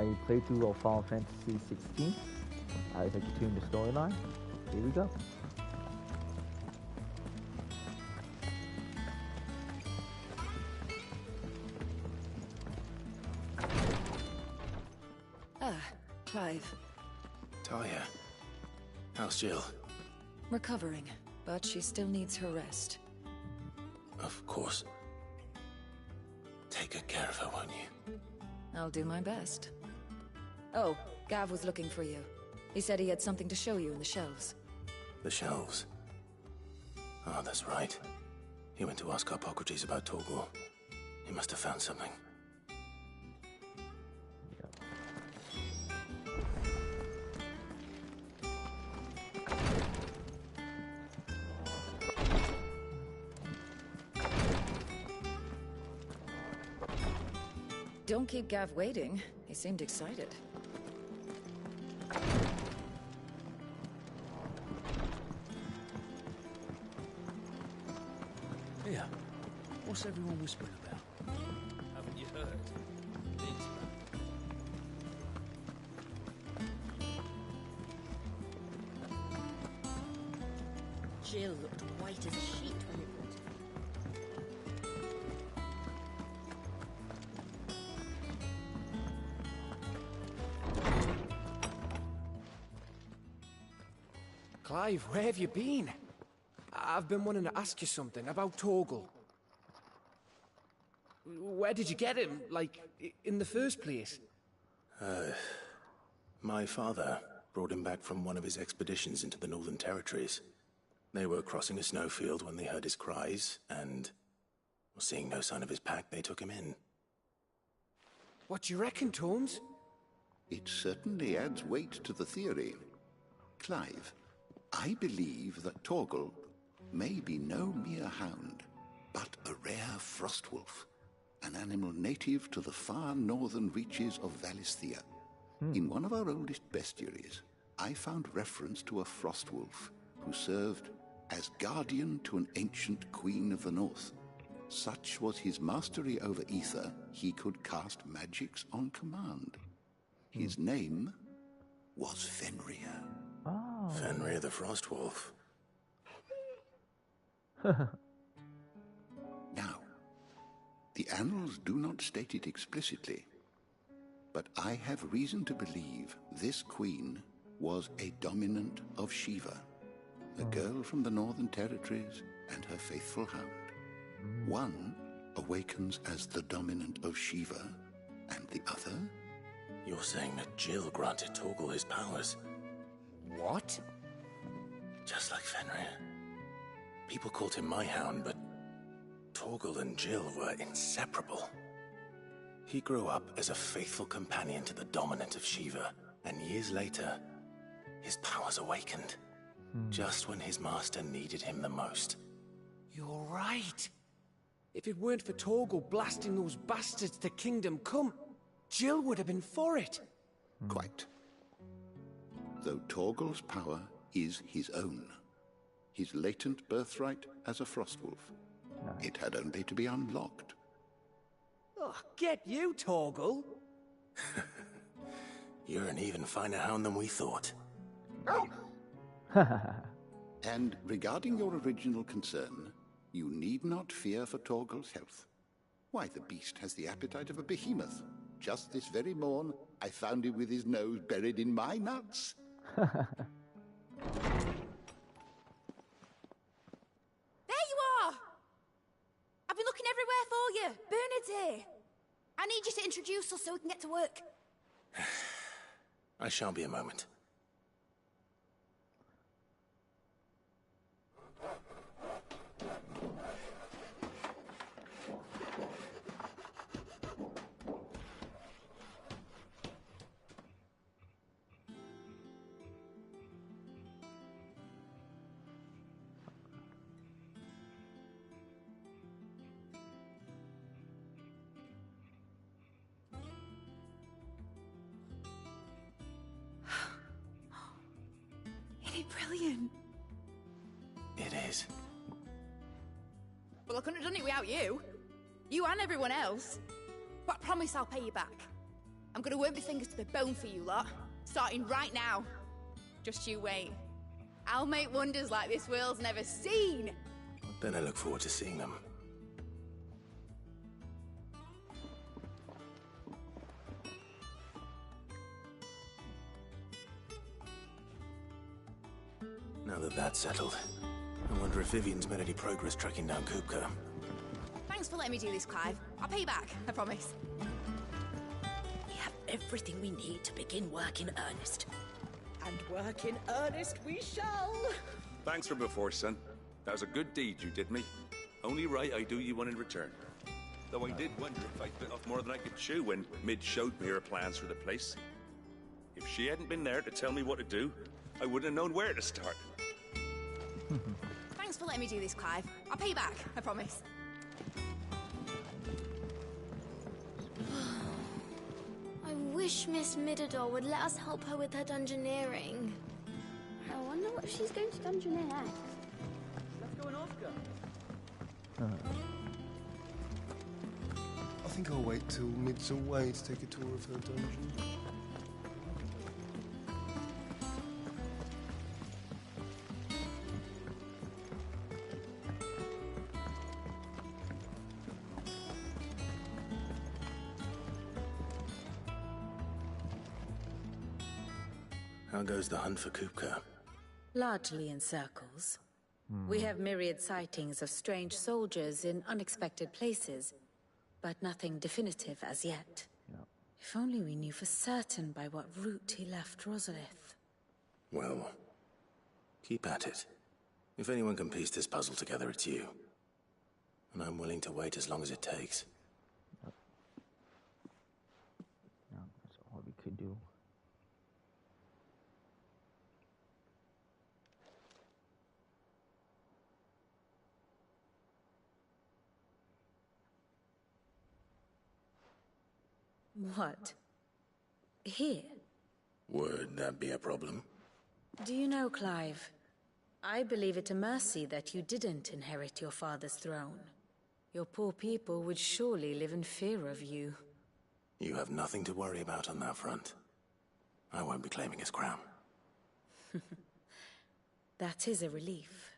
playthrough of Final Fantasy 16 as I continue the storyline. Here we go. Clive. Talia, how's Jill? Recovering, but she still needs her rest. Of course. Take good care of her, won't you? I'll do my best. Oh, Gav was looking for you. He said he had something to show you in the shelves. The shelves? Oh, that's right. He went to ask Harpocrates about Torgal. He must have found something. Don't keep Gav waiting. He seemed excited. Here, what's everyone whispering about? Haven't you heard? Jill looked white as a sheet when we brought her. Clive, where have you been? I've been wanting to ask you something about Torgal. Where did you get him, like, in the first place? My father brought him back from one of his expeditions into the Northern Territories. They were crossing a snowfield when they heard his cries, and, seeing no sign of his pack, they took him in. What do you reckon, Tomes? It certainly adds weight to the theory. Clive, I believe that Torgal may be no mere hound, but a rare frostwolf, an animal native to the far northern reaches of Valisthea. In one of our oldest bestiaries, I found reference to a frostwolf who served as guardian to an ancient queen of the north. Such was his mastery over ether, he could cast magics on command. His name was Fenrir. Oh. Fenrir the Frostwolf. Now, the annals do not state it explicitly, but I have reason to believe this queen was a dominant of Shiva, a girl from the Northern Territories and her faithful hound. One awakens as the dominant of Shiva, and the other? You're saying that Jill granted Torgal his powers? What? Just like Fenrir. People called him my hound, but Torgal and Jill were inseparable. He grew up as a faithful companion to the dominant of Shiva, and years later, his powers awakened. Just when his master needed him the most. You're right. If it weren't for Torgal blasting those bastards to Kingdom Come, Jill would have been for it. Quite. Though Torgal's power is his own, his latent birthright as a frostwolf. It had only to be unlocked. Oh, get you, Torgal. You're an even finer hound than we thought. And regarding your original concern, you need not fear for Torgal's health. Why, the beast has the appetite of a behemoth. Just this very morn, I found him with his nose buried in my nuts. There you are! I've been looking everywhere for you. Bernard's here. I need you to introduce us so we can get to work. I shall be a moment. Brilliant. It is. Well, I couldn't have done it without you. You and everyone else. But I promise I'll pay you back. I'm gonna work my fingers to the bone for you lot. Starting right now. Just you wait. I'll make wonders like this world's never seen. Then I look forward to seeing them. Now that that's settled, I wonder if Vivian's made any progress tracking down Kupka. Thanks for letting me do this, Clive. I'll pay you back, I promise. We have everything we need to begin work in earnest. And work in earnest we shall. Thanks for before, son. That was a good deed you did me. Only right I do you one in return. Though I did wonder if I bit off more than I could chew when Mid showed me her plans for the place. If she hadn't been there to tell me what to do, I wouldn't have known where to start. Thanks for letting me do this, Clive. I'll pay you back, I promise. I wish Miss Midador would let us help her with her dungeoneering. I wonder what she's going to dungeoneer next. Let's go and ask her. I think I'll wait till Mid's away to take a tour of her dungeon. How goes the hunt for Kupka? Largely in circles. We have myriad sightings of strange soldiers in unexpected places, but nothing definitive as yet. If only we knew for certain by what route he left Rosalith. Well, keep at it. If anyone can piece this puzzle together, it's you. And I'm willing to wait as long as it takes. No, that's all we could do. What? Here? Would that be a problem? Do you know, Clive? I believe it a mercy that you didn't inherit your father's throne. Your poor people would surely live in fear of you. You have nothing to worry about on that front. I won't be claiming his crown. That is a relief.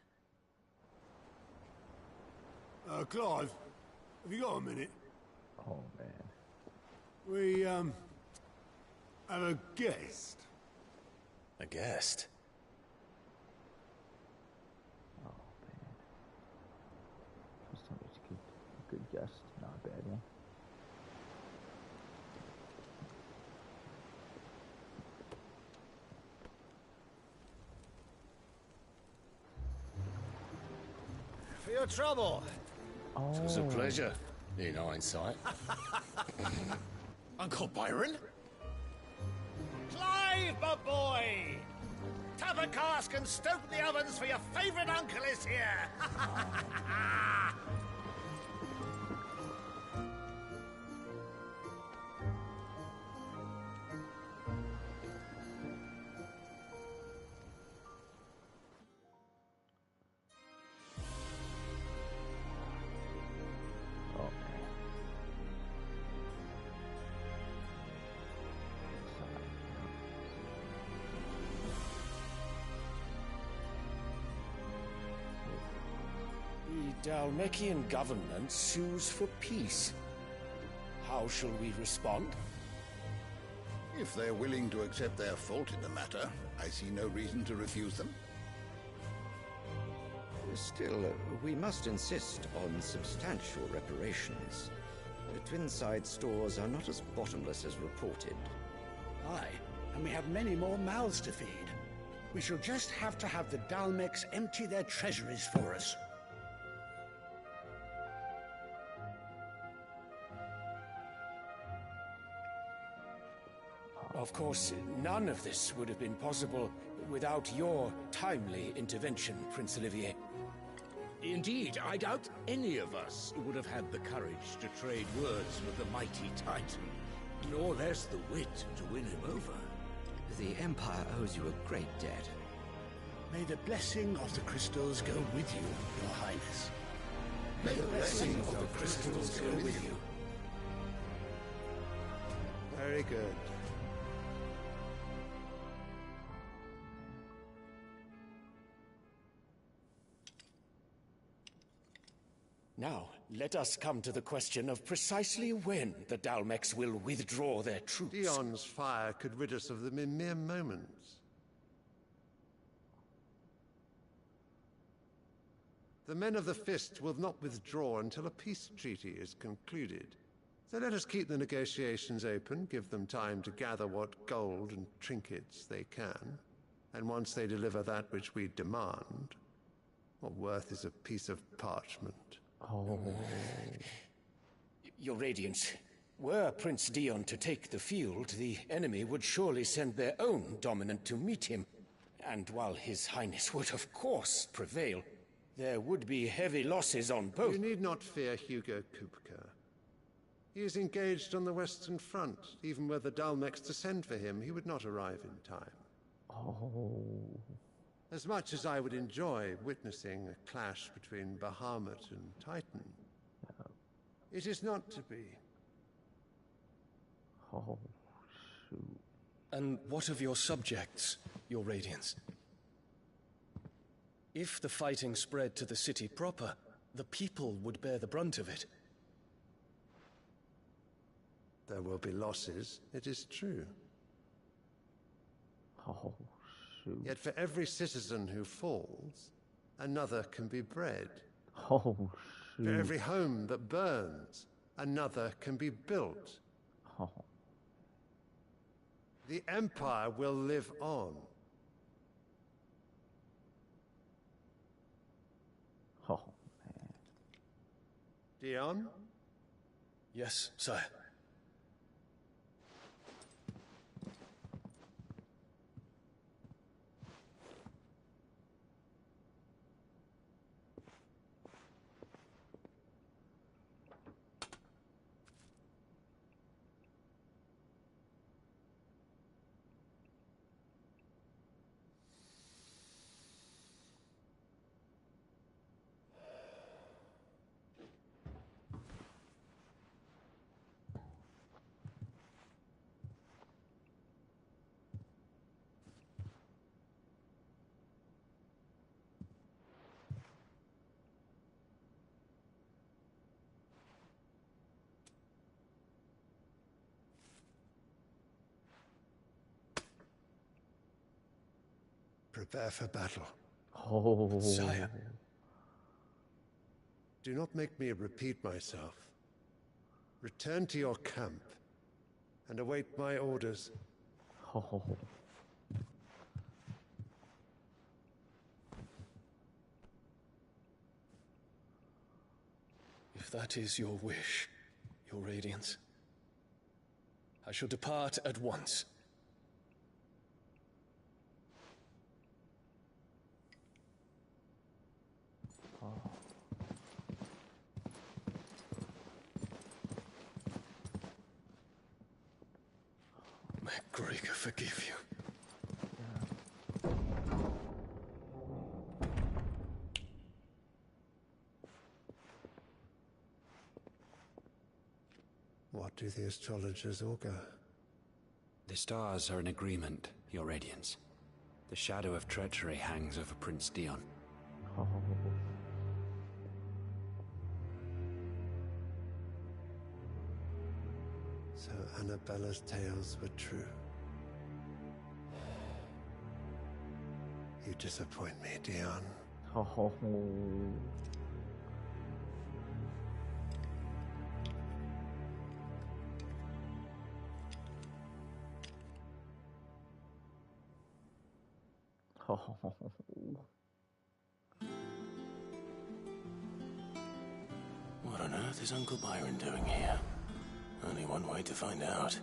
Clive, have you got a minute? Oh, man. We, have a guest. A guest? Oh, man. Just tell me it's a good guess, not a bad one. For your trouble. Oh. It was a pleasure, in hindsight. Uncle Byron? Clive, my boy! Tap a cask and stoke the ovens for your favourite uncle is here! The Dalmekian government sues for peace. How shall we respond? If they're willing to accept their fault in the matter, I see no reason to refuse them. Still, we must insist on substantial reparations. The Twinside stores are not as bottomless as reported. Aye, and we have many more mouths to feed. We shall just have to have the Dalmecs empty their treasuries for us. Of course, none of this would have been possible without your timely intervention, Prince Olivier. Indeed, I doubt any of us would have had the courage to trade words with the mighty Titan, nor less the wit to win him over. The Empire owes you a great debt. May the blessing of the crystals go with you, Your Highness. May the blessing of the crystals go with you. Very good. Now, let us come to the question of precisely when the Dalmex will withdraw their troops. Dion's fire could rid us of them in mere moments. The men of the Fist will not withdraw until a peace treaty is concluded. So let us keep the negotiations open, give them time to gather what gold and trinkets they can. And once they deliver that which we demand, what worth is a piece of parchment? Oh. Your Radiance, were Prince Dion to take the field, the enemy would surely send their own dominant to meet him. And while His Highness would of course prevail, there would be heavy losses on both. You need not fear Hugo Kupka. He is engaged on the Western Front. Even were the Dalmex to send for him, he would not arrive in time. Oh. As much as I would enjoy witnessing a clash between Bahamut and Titan, it is not to be. Oh, shoot. And what of your subjects, Your Radiance? If the fighting spread to the city proper, the people would bear the brunt of it. There will be losses, it is true. Oh, shoot. Yet for every citizen who falls, another can be bred. Oh, shoot. For every home that burns, another can be built. Oh. The Empire will live on. Oh, man. Dion? Yes, sire. Prepare for battle. Oh. Sire. Do not make me repeat myself. Return to your camp and await my orders. Oh. If that is your wish, Your Radiance, I shall depart at once. May Gregor forgive you. What do the astrologers augur? The stars are in agreement, Your Radiance. The shadow of treachery hangs over Prince Dion. Oh. So Annabella's tales were true. You disappoint me, Dion. Oh. Oh. What on earth is Uncle Byron doing here? Only one way to find out.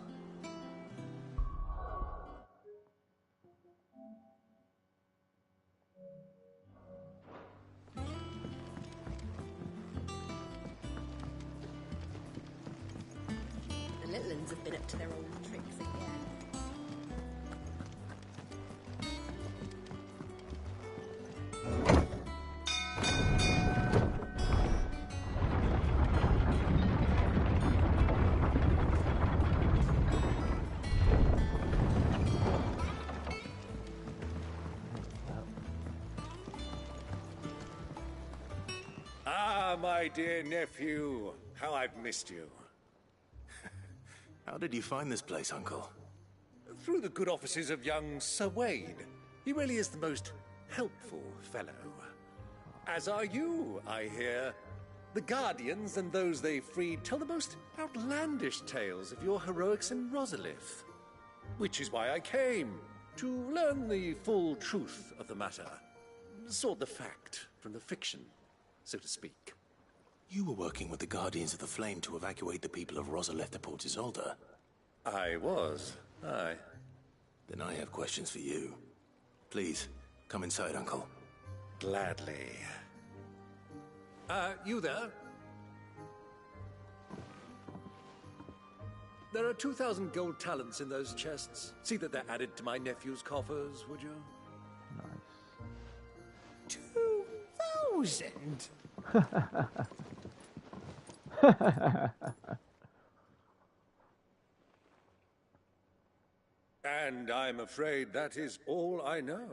The little ones have been up to their old tricks again. my dear nephew. How I've missed you. How did you find this place, Uncle? Through the good offices of young Sir Wade. He really is the most helpful fellow. As are you, I hear. The Guardians and those they freed tell the most outlandish tales of your heroics in Rosalith. Which is why I came, to learn the full truth of the matter. Sort the fact from the fiction, so to speak. You were working with the Guardians of the Flame to evacuate the people of Rosalith to Port Isolde. I was, aye. Then I have questions for you. Please, come inside, Uncle. Gladly. You there? There are 2,000 gold talents in those chests. See that they're added to my nephew's coffers, would you? Nice. 2,000? And I'm afraid that is all I know.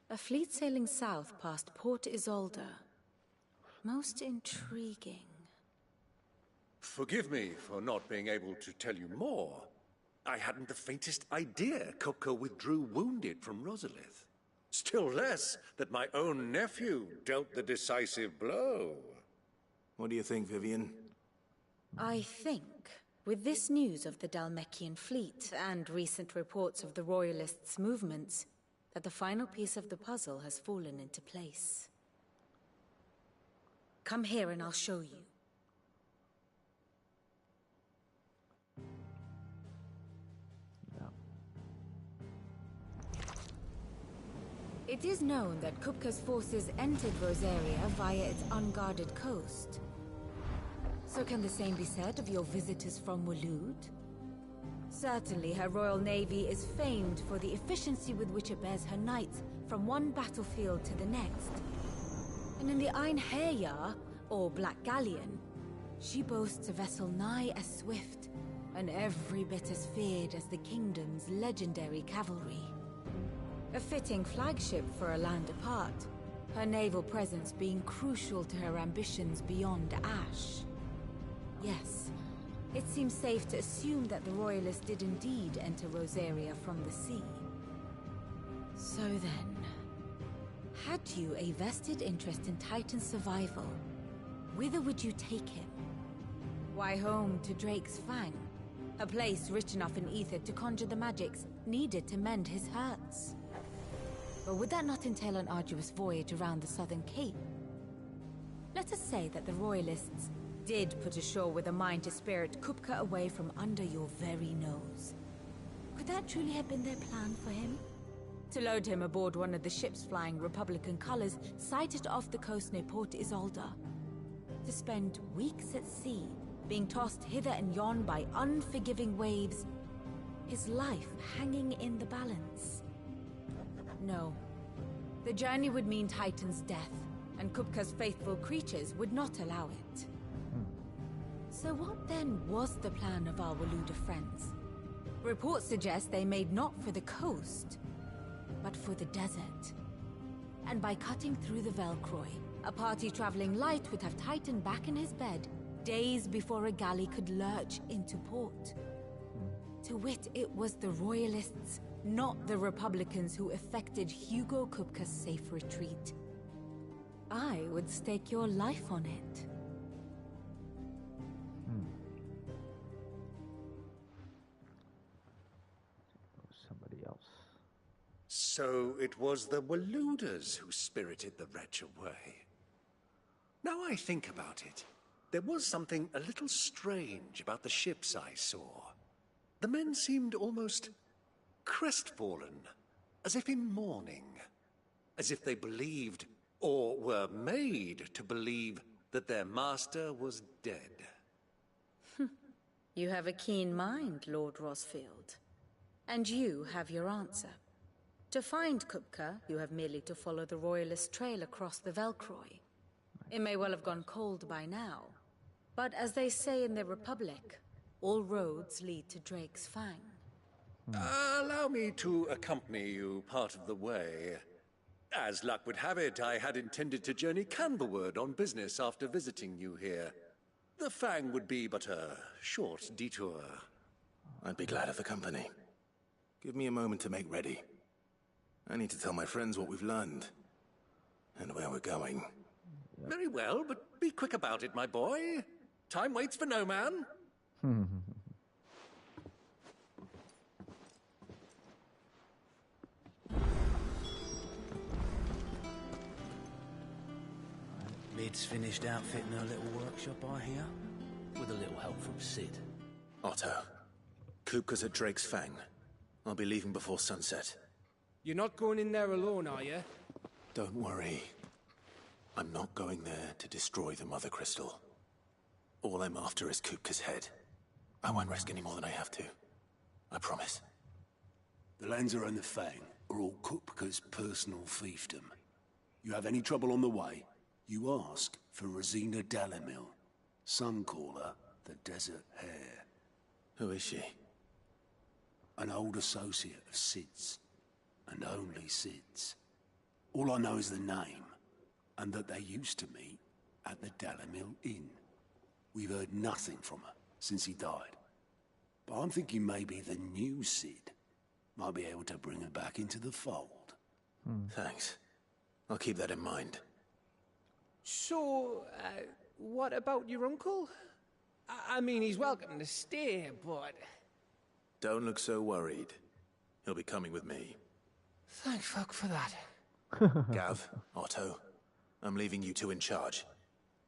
A fleet sailing south past Port Isolde. Most intriguing. Forgive me for not being able to tell you more. I hadn't the faintest idea Kupka withdrew wounded from Rosalith. Still less that my own nephew dealt the decisive blow. What do you think, Vivian? I think, with this news of the Dhalmekian fleet and recent reports of the Royalists' movements, that the final piece of the puzzle has fallen into place. Come here and I'll show you. It is known that Kupka's forces entered Rosaria via its unguarded coast. So can the same be said of your visitors from Waloed? Certainly her royal navy is famed for the efficiency with which it bears her knights from one battlefield to the next. And in the Einherjar, or Black Galleon, she boasts a vessel nigh as swift and every bit as feared as the kingdom's legendary cavalry. A fitting flagship for a land apart, her naval presence being crucial to her ambitions beyond Ash. Yes, it seems safe to assume that the Royalists did indeed enter Rosaria from the sea. So then, had you a vested interest in Titan's survival, whither would you take him? Why, home to Drake's Fang, a place rich enough in ether to conjure the magics needed to mend his hurts. But would that not entail an arduous voyage around the southern cape? Let us say that the Royalists did put ashore with a mind to spirit Kupka away from under your very nose. Could that truly have been their plan for him? To load him aboard one of the ships flying Republican colors sighted off the coast near Port Isolde. To spend weeks at sea, being tossed hither and yon by unforgiving waves, his life hanging in the balance. No. The journey would mean Titan's death, and Kupka's faithful creatures would not allow it. So what then was the plan of our Waluda friends? Reports suggest they made not for the coast, but for the desert. And by cutting through the Velcroy, a party traveling light would have Titan back in his bed days before a galley could lurch into port. To wit, it was the Royalists, not the Republicans, who effected Hugo Kupka's safe retreat. I would stake your life on it. Somebody else. So it was the Waluders who spirited the wretch away. Now I think about it, there was something a little strange about the ships I saw. The men seemed almost crestfallen, as if in mourning, as if they believed, or were made to believe, that their master was dead. You have a keen mind, Lord Rosfield. And you have your answer. To find Kupka, you have merely to follow the Royalist trail across the Velcroy. It may well have gone cold by now, but as they say in the Republic, all roads lead to Drake's Fang. Allow me to accompany you part of the way. As luck would have it, I had intended to journey Candlewood on business after visiting you here. The Fang would be but a short detour. I'd be glad of the company. Give me a moment to make ready. I need to tell my friends what we've learned. And where we're going. Very well, but be quick about it, my boy. Time waits for no man. Mid's finished outfitting her little workshop, I hear. With a little help from Sid. Otto. Kupka's at Drake's Fang. I'll be leaving before sunset. You're not going in there alone, are you? Don't worry. I'm not going there to destroy the Mother Crystal. All I'm after is Kupka's head. I won't risk any more than I have to. I promise. The Lancer and the Fang are all Kupka's personal fiefdom. You have any trouble on the way, you ask for Rosina Dalamil. Some call her the Desert Hare. Who is she? An old associate of Sid's. And only Sid's. All I know is the name, and that they used to meet at the Dalamil Inn. We've heard nothing from her since he died. But I'm thinking maybe the new Sid might be able to bring her back into the fold. Thanks. I'll keep that in mind. So, what about your uncle? I mean, he's welcome to stay, but... Don't look so worried. He'll be coming with me. Thank fuck for that. Gav, Otto, I'm leaving you two in charge.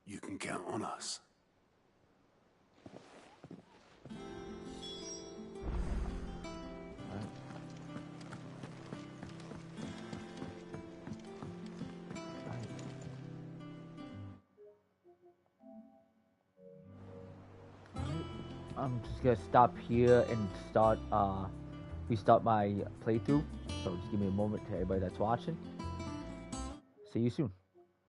You can count on us. I'm just gonna stop here and restart my playthrough. So just give me a moment to everybody that's watching. See you soon.